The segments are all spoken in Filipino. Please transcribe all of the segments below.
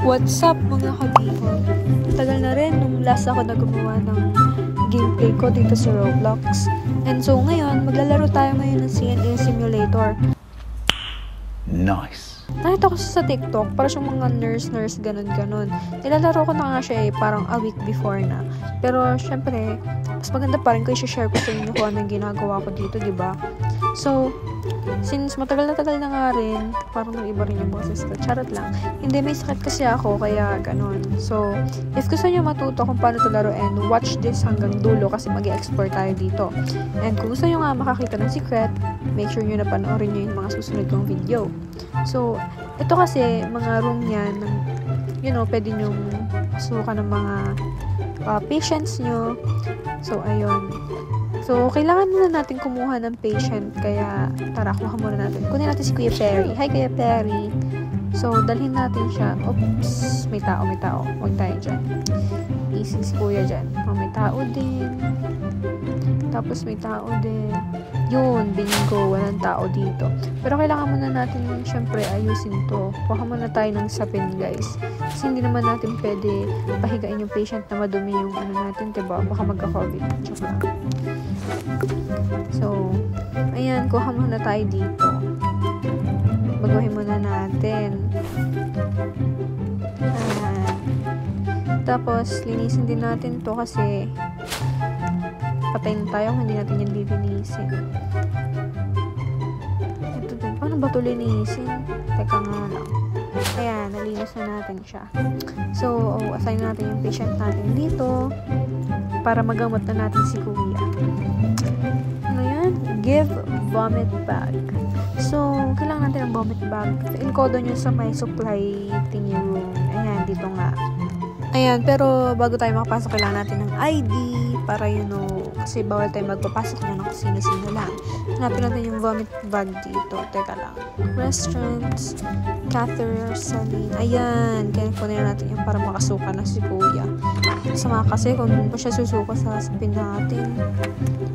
What's up mga kabihon? Tagal na rin nung last ako na gumawa ng gameplay ko dito sa Roblox. And so ngayon, maglalaro tayo ngayon ng CNA Simulator. Nice! Nakita ko sa TikTok, para siyang mga nurse, ganun. Nilalaro ko na nga siya parang a week before na. Pero syempre, mas maganda pa rin kung i-share ko sa inyo kung ano yung ginagawa ko dito, diba? So, since matagal na nga rin, parang nag-iba rin yung boses ko. Charot lang. Hindi, may sakit kasi ako, kaya ganun. So, if gusto nyo matuto kung paano ito laruin, watch this hanggang dulo kasi mag-i-explore tayo dito. And kung gusto nyo nga makakita ng secret, make sure nyo na panoorin nyo yung mga susunod kong video. So, ito kasi, mga room yan, pwede nyo sukan ng mga patients nyo. So, ayun. So, kailangan muna natin kumuha ng patient, kaya tara, kuha muna natin. Kunin natin si Kuya Perry. Hi, Kuya Perry. So, dalhin natin siya. Oops, may tao. Huwag tayo dyan. Easy si Kuya dyan. May tao din. Tapos may tao din. Yun, bingo. Walang tao dito. Pero kailangan muna natin, syempre, ayusin to. Kuha muna tayo ng sapin, guys. Kasi hindi naman natin pwede pahigain yung patient na madumi yung natin, diba? Baka magka-COVID. Joke lang. So, ayan, kuha muna tayo dito. Baguhin muna natin. Ayan. Tapos, linisin din natin to kasi patayin tayo kung hindi natin yan lilinisin. Ito din. Paano ba ito linisin? Teka nga lang. Ayan, nalinis na natin siya. So, assign natin yung patient natin dito para magamot na natin si Kuya. Ano yan? Give vomit bag. So, kailangan natin ng vomit bag. Encodo nyo sa may supply thingy room. Ayan, dito nga. Ayan, pero bago tayo makapasok, kailangan natin ng ID para kasi bawal tayo magpapasok na ng sino-sino lang. Hanapin natin yung vomit bag dito. Teka lang. Restaurants, catheter, saline. Ayan, kaya kunin natin yung para makasuka na si Kuya. Sama kasi kung pa siya susuka sa sapin natin,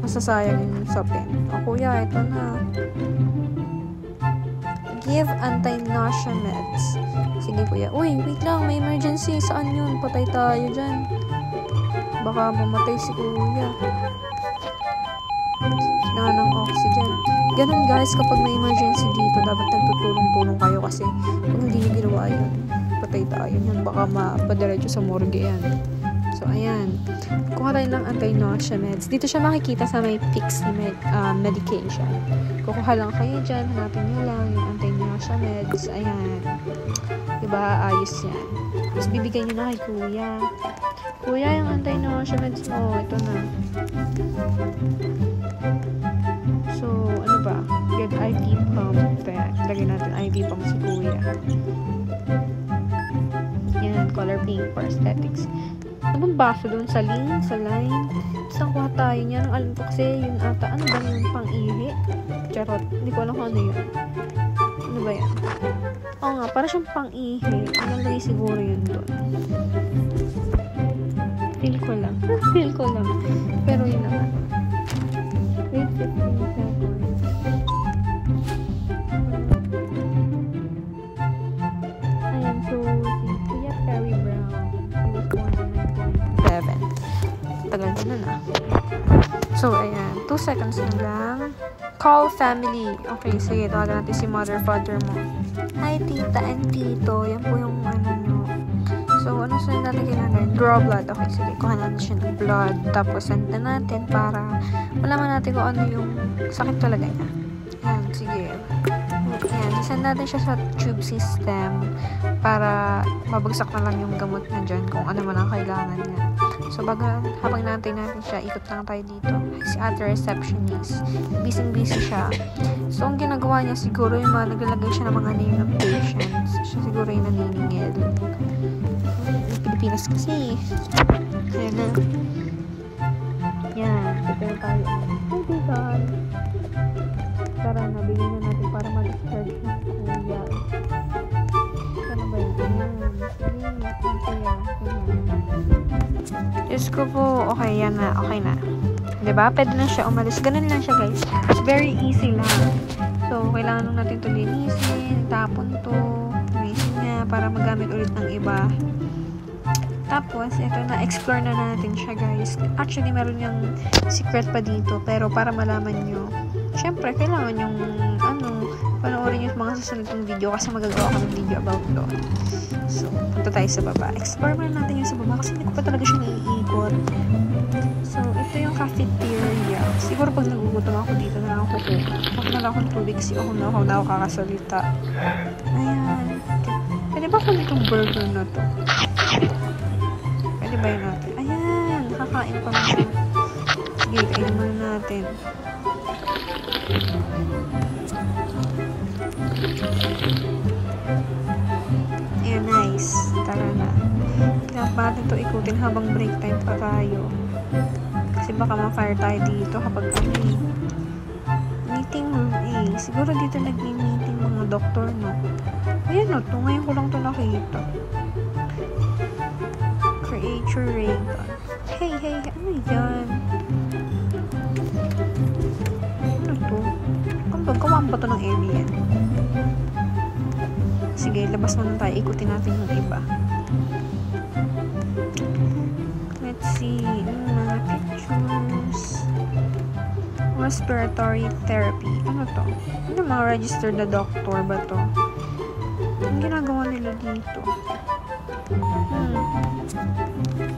masasayang yung sapin. Kuya, ito na. Give anti-nausea meds. Sige, Kuya. Uy, wait lang. May emergency. Saan yun? Patay tayo dyan. Baka mamatay si Kuya. Kailangan ng oxygen. Ganun, guys. Kapag may emergency dito, dapat nagtutulong-tulong kayo kasi kung hindi nyo ginawa yun, patay tayo yan. Baka mapadiretso sa morgue yan. So, ayan. Kuha tayo ng anti-nausea meds. Dito siya makikita sa may fixed medication. Kukuha lang kayo dyan. Hanapin nyo lang yung anti-nausea meds. Ayan. Diba? Ayos yan. Tapos, bibigyan nyo na kay Kuya. Kuya, yung anti-nausea meds mo. Ito na. So, ano ba? Get IV pump. Lagyan natin IV pump si Kuya. Yan. Color pink for aesthetics. Ano bang baso doon? Saline? Saan kuha tayo niyan? Alam ko kasi yun ata. Ano ba yun? Pang-ihi? Charot. Hindi ko alam kung ano yun. Ano ba yan? Oo nga, para siyang pang-ihi. Nalagay siguro yun doon. Feel ko lang. Pero yun naman. Wait 15 seconds. Ayan, so si Kuya Perry Brown. He was born in 1997. Tagal na. So, ayan. 2 seconds na lang. Call family. Okay, sige. Tawagan natin si mother, father mo. Hi, tita and tito. Yan po yung nyo. So, ano saan natin kailangan? Draw blood. Okay, sige. Kuha natin siya ng blood. Tapos, send na natin para malaman natin kung ano yung sakit talaga niya. Ayan, sige. Ayan, send natin siya sa tube system para mabagsak na lang yung gamot na dyan kung ano man ang kailangan niya. So, habang natin siya, ikot lang tayo dito. Si ate receptionist. Busy siya. So, ang ginagawa niya siguro yung naglalagay siya ng mga name ng patients. Siya siguro yung naniningil. Pilipinas kasi. Kaya na. Yan. Prepare tayo. Okay, God. Tara na, bigyan na natin para mag-discharge na si Kuya. Ano ba yun? Diyos ko po. Okay, yan na. Okay na. Diba? Pwede na siya umalis. Ganun lang siya, guys. It's very easy lang. So, kailangan natin ito linisin. Tapon to. Linisin niya. na para magamit ulit ng iba. Tapos, ito na, explore na natin siya, guys. Actually, meron yung secret pa dito, pero para malaman nyo, syempre, kailangan yung, panoorin yung mga susunod ng video kasi magagawa ko ng video about doon. So, punta tayo sa baba. Explore muna natin yung sa baba kasi hindi ko pa talaga siya naiikot. So, ito yung cafeteria. Siguro pag nagugutom ako dito na lang ako kukuha. Ako na lang akong tubig kasi ako na ako kakasalita. Ayan. Pwede ba kunin itong burger na to? Pwede ba yun natin? Ayan. Nakakain pa mo siya. Sige, kainin muna natin. Ayan, nice. Tara na. Kailangan pa natin ito ikutin habang break time pa tayo. Kasi baka ma-fire tayo dito kapag meeting room A. Siguro dito nag-meeting mga doktor, no? Ayan, no? Ngayon ko lang ito nakita. Create your ray gun. Hey, ano yan? Ano to? Gawaan ba ito ng alien? Sige, labas muna tayo. Ikutin natin yung iba. Let's see. Mga pictures. Respiratory therapy. Ano to? Ano mga registered na doctor ba to? Ang ginagawa nila dito?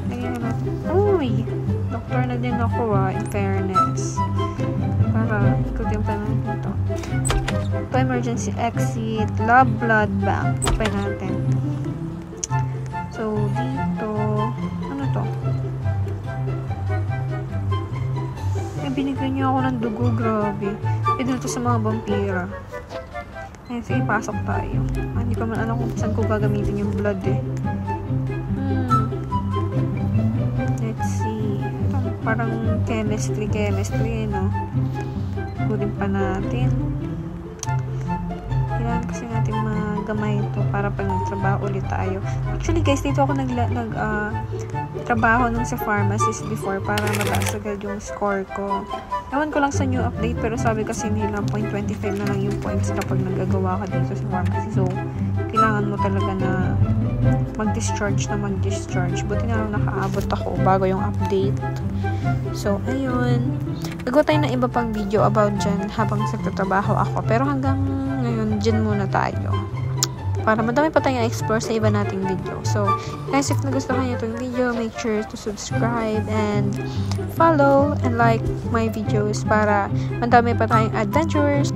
Lagyan na natin. Uy! Doktor na din ako in fairness. Para ikutin pa natin ito. Ito, emergency exit, lab blood bank. Open natin. So, dito, ano to? Binigyan niyo ako ng dugo, grabe. Pwede ito sa mga vampira. Ayun, sige, pasok tayo. Hindi pa man alam kung saan ko gagamitin yung blood eh. Let's see. Ito, parang chemistry, no? Kunin pa natin. Kailangan kasi natin magamay ito para pag nagtrabaho ulit tayo. Actually guys, dito ako trabaho nung sa pharmacist before para mataas agad yung score ko. Ewan ko lang sa new update pero sabi kasi nila 0.25 na lang yung points kapag nagagawa ka dito sa pharmacy. So, kailangan mo talaga na mag-discharge. Buti na lang nakaabot ako bago yung update. So, ayun. Nagawa tayo ng iba pang video about dyan habang nagtatrabaho ako. Pero hanggang ngayon, dyan muna tayo. Para madami pa tayong explore sa iba nating video. So, guys, if nagustuhan niyo itong video, make sure to subscribe and follow and like my videos para madami pa tayong adventures.